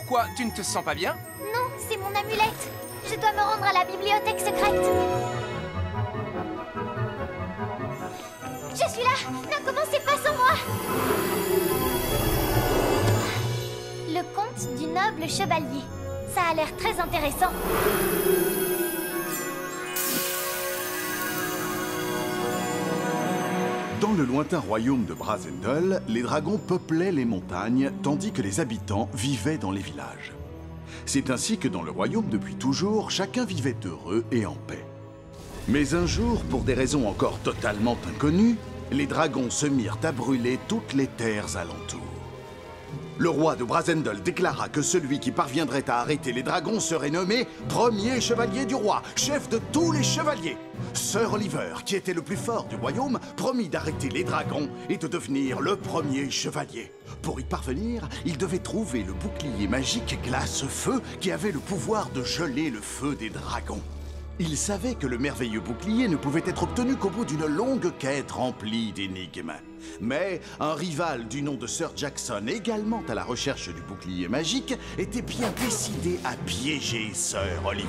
Pourquoi? Tu ne te sens pas bien? Non, c'est mon amulette. Je dois me rendre à la bibliothèque secrète. Je suis là. Ne commencez pas sans moi. Le conte du noble chevalier. Ça a l'air très intéressant. Dans le lointain royaume de Brazendel, les dragons peuplaient les montagnes, tandis que les habitants vivaient dans les villages. C'est ainsi que dans le royaume depuis toujours, chacun vivait heureux et en paix. Mais un jour, pour des raisons encore totalement inconnues, les dragons se mirent à brûler toutes les terres alentours. Le roi de Brazendel déclara que celui qui parviendrait à arrêter les dragons serait nommé premier chevalier du roi, chef de tous les chevaliers. Sir Oliver, qui était le plus fort du royaume, promit d'arrêter les dragons et de devenir le premier chevalier. Pour y parvenir, il devait trouver le bouclier magique glace-feu qui avait le pouvoir de geler le feu des dragons. Il savait que le merveilleux bouclier ne pouvait être obtenu qu'au bout d'une longue quête remplie d'énigmes. Mais un rival du nom de Sir Jackson, également à la recherche du bouclier magique, était bien décidé à piéger Sir Oliver.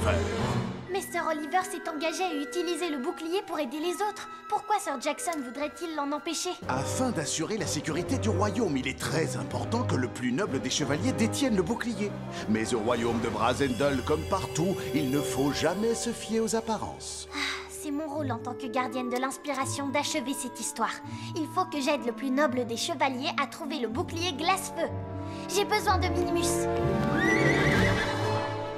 Mais Sir Oliver s'est engagé à utiliser le bouclier pour aider les autres. Pourquoi Sir Jackson voudrait-il l'en empêcher? Afin d'assurer la sécurité du royaume, il est très important que le plus noble des chevaliers détienne le bouclier. Mais au royaume de Brazendel, comme partout, il ne faut jamais se fier aux apparences. C'est mon rôle en tant que gardienne de l'inspiration d'achever cette histoire. Il faut que j'aide le plus noble des chevaliers à trouver le bouclier glace-feu. J'ai besoin de Minimus.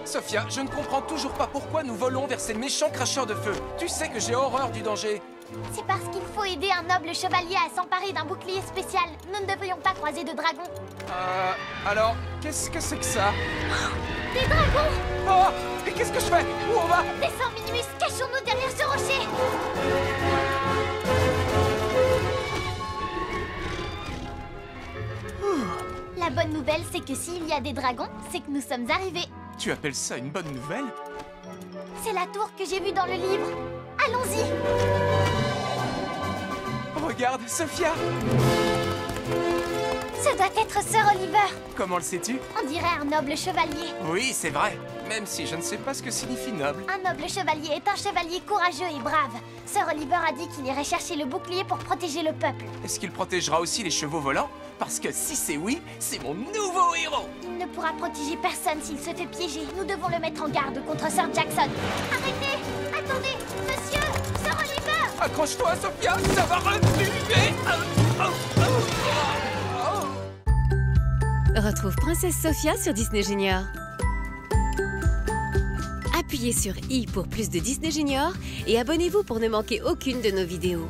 Sophia, je ne comprends toujours pas pourquoi nous volons vers ces méchants cracheurs de feu. Tu sais que j'ai horreur du danger. C'est parce qu'il faut aider un noble chevalier à s'emparer d'un bouclier spécial. Nous ne devrions pas croiser de dragons. Alors, qu'est-ce que c'est que ça? Des dragons! Oh! Et qu'est-ce que je fais? Où on va? Descends, Minimus, cachons-nous derrière ce rocher! La bonne nouvelle, c'est que s'il y a des dragons, c'est que nous sommes arrivés. Tu appelles ça une bonne nouvelle? C'est la tour que j'ai vue dans le livre. Allons-y! Regarde, Sophia! Ce doit être Sir Oliver. Comment le sais-tu? On dirait un noble chevalier. Oui, c'est vrai. Même si je ne sais pas ce que signifie noble. Un noble chevalier est un chevalier courageux et brave. Sir Oliver a dit qu'il irait chercher le bouclier pour protéger le peuple. Est-ce qu'il protégera aussi les chevaux volants? Parce que si c'est oui, c'est mon nouveau héros! Il ne pourra protéger personne s'il se fait piéger. Nous devons le mettre en garde contre Sir Jackson. Arrêtez! Attendez! Monsieur! Sir Oliver! Accroche-toi, Sophia! Ça va remuer! Retrouve Princesse Sophia sur Disney Junior. Appuyez sur I pour plus de Disney Junior et abonnez-vous pour ne manquer aucune de nos vidéos.